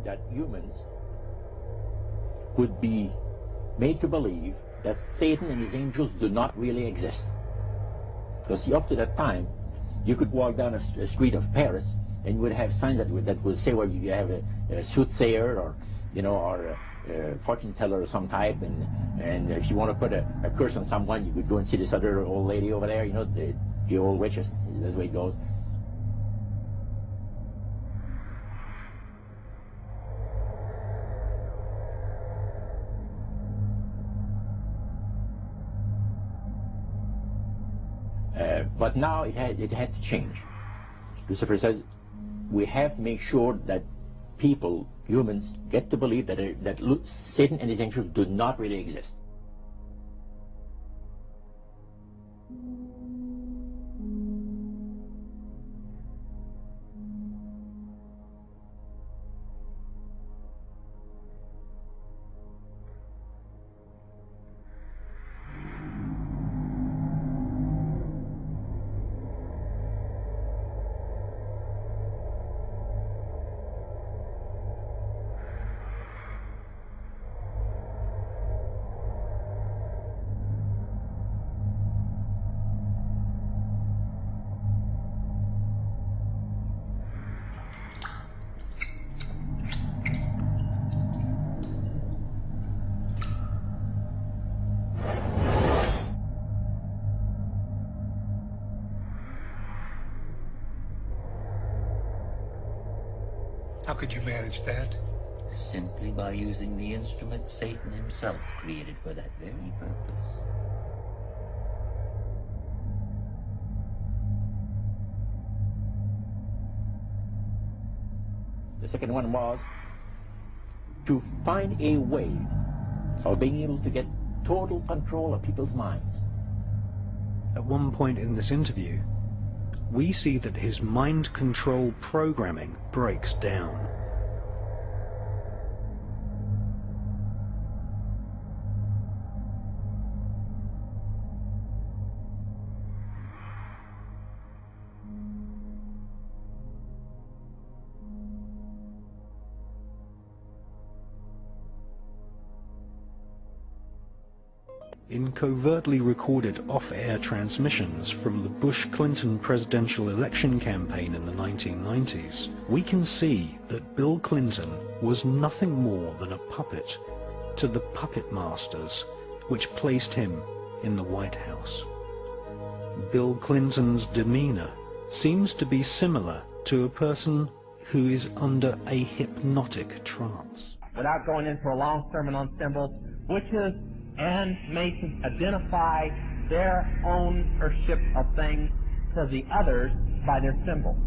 that humans would be made to believe that Satan and his angels do not really exist. Because see, up to that time, you could walk down a street of Paris and you would have signs that would say, well, you have a soothsayer or, you know, or a fortune teller of some type, and if you want to put a curse on someone, you could go and see this other old lady over there, you know, the old witches. That's the way it goes. But now it had to change. Lucifer says we have to make sure that people, humans, get to believe that Satan and his angels do not really exist. How could you manage that? Simply by using the instrument Satan himself created for that very purpose. The second one was to find a way of being able to get total control of people's minds. At one point in this interview, we see that his mind control programming breaks down. In covertly recorded off-air transmissions from the Bush-Clinton presidential election campaign in the 1990s, we can see that Bill Clinton was nothing more than a puppet to the puppet masters which placed him in the White House. Bill Clinton's demeanor seems to be similar to a person who is under a hypnotic trance. Without going into a long sermon on symbols, witches and Masons identify their ownership of things to the others by their symbols.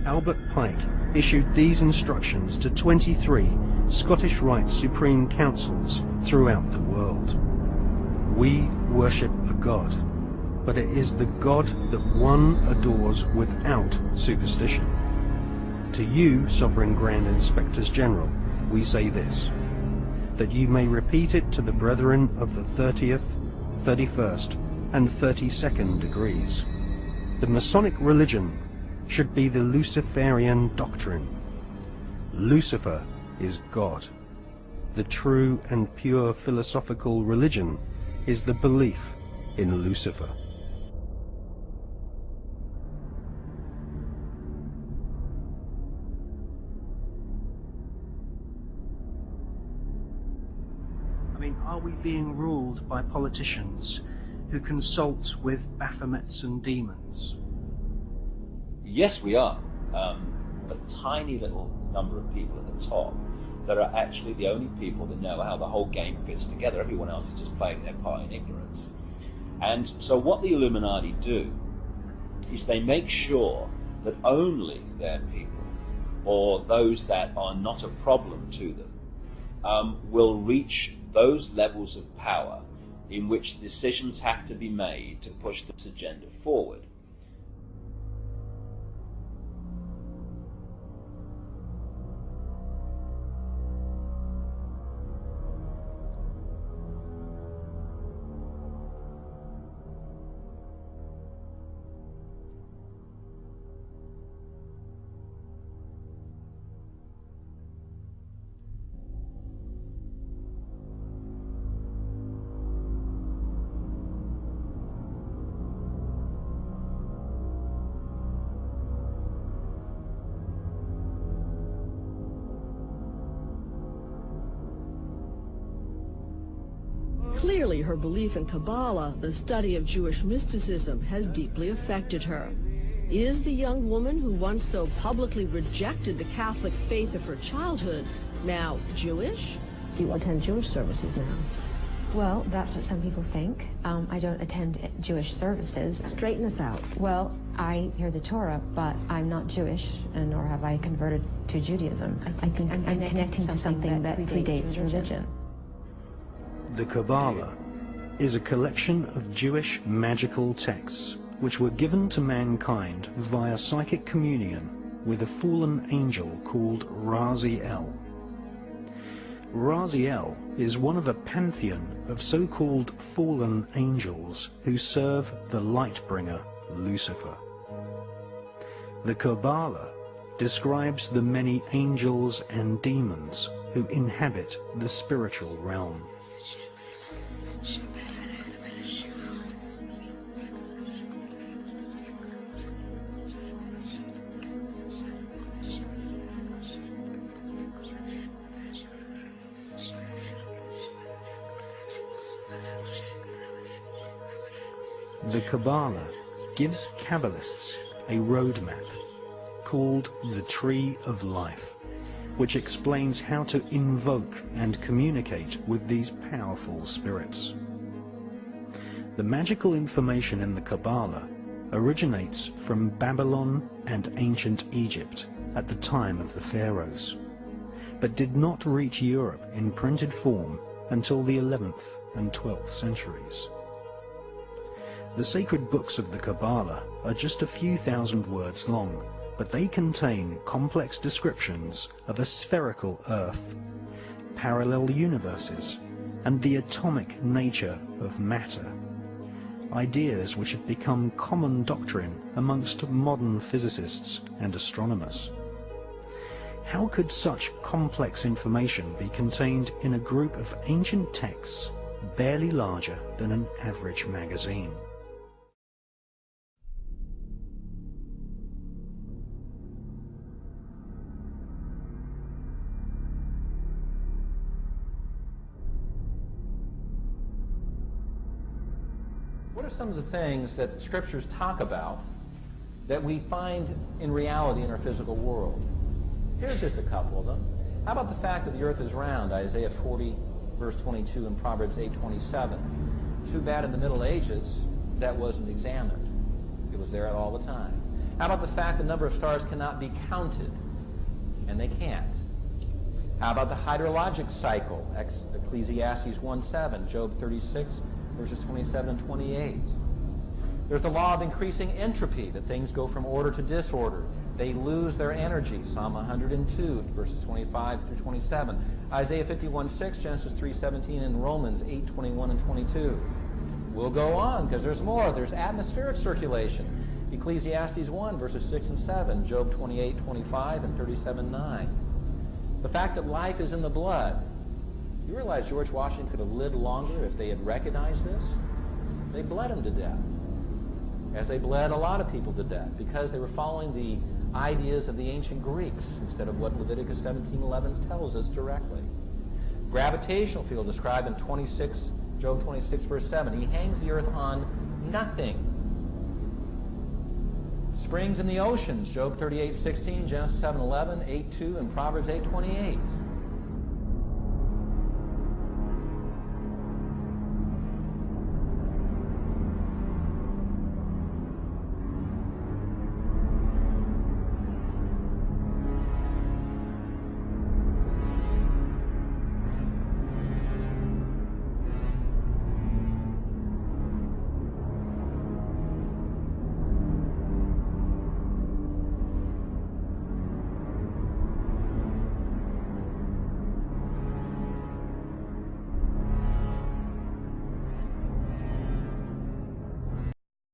Albert Pike issued these instructions to 23 Scottish Rite Supreme Councils throughout the world. We worship a God, but it is the God that one adores without superstition. To you, Sovereign Grand Inspectors General, we say this, that you may repeat it to the brethren of the 30th, 31st, and 32nd degrees. The Masonic religion should be the Luciferian doctrine. Lucifer is God. The true and pure philosophical religion is the belief in Lucifer. I mean, are we being ruled by politicians who consult with Baphomets and demons? Yes, we are. But tiny little number of people at the top that are actually the only people that know how the whole game fits together. Everyone else is just playing their part in ignorance. And so what the Illuminati do is they make sure that only their people, or those that are not a problem to them, will reach those levels of power in which decisions have to be made to push this agenda forward. Clearly, her belief in Kabbalah, the study of Jewish mysticism, has deeply affected her. Is the young woman who once so publicly rejected the Catholic faith of her childhood now Jewish? You attend Jewish services now. Well, that's what some people think. I don't attend Jewish services. Straighten us out. Well, I hear the Torah, but I'm not Jewish, and nor have I converted to Judaism. I think I'm connecting to something that predates religion. The Kabbalah is a collection of Jewish magical texts which were given to mankind via psychic communion with a fallen angel called Raziel. Raziel is one of a pantheon of so-called fallen angels who serve the light bringer Lucifer. The Kabbalah describes the many angels and demons who inhabit the spiritual realm. The Kabbalah gives Kabbalists a roadmap called the Tree of Life, which explains how to invoke and communicate with these powerful spirits. The magical information in the Kabbalah originates from Babylon and ancient Egypt at the time of the pharaohs, but did not reach Europe in printed form until the 11th and 12th centuries. The sacred books of the Kabbalah are just a few thousand words long, but they contain complex descriptions of a spherical Earth, parallel universes, and the atomic nature of matter, ideas which have become common doctrine amongst modern physicists and astronomers. How could such complex information be contained in a group of ancient texts barely larger than an average magazine? What are some of the things that scriptures talk about that we find in reality in our physical world? Here's just a couple of them. How about the fact that the earth is round, Isaiah 40, verse 22, and Proverbs 8:27? Too bad in the Middle Ages that wasn't examined. It was there all the time. How about the fact the number of stars cannot be counted? And they can't. How about the hydrologic cycle? Ecclesiastes 1:7, Job 36, verses 27 and 28. There's the law of increasing entropy, that things go from order to disorder. They lose their energy, Psalm 102, verses 25 through 27. Isaiah 51:6, Genesis 3:17, and Romans 8:21 and 22. We'll go on, because there's more. There's atmospheric circulation. Ecclesiastes 1, verses 6 and 7, Job 28:25, and 37:9. The fact that life is in the blood. You realize George Washington could have lived longer if they had recognized this? They bled him to death, as they bled a lot of people to death, because they were following the ideas of the ancient Greeks instead of what Leviticus 17:11 tells us directly. Gravitational field described in Job 26, verse 7. He hangs the earth on nothing. Springs in the oceans, Job 38:16, Genesis 7:11, 8:2, and Proverbs 8:28.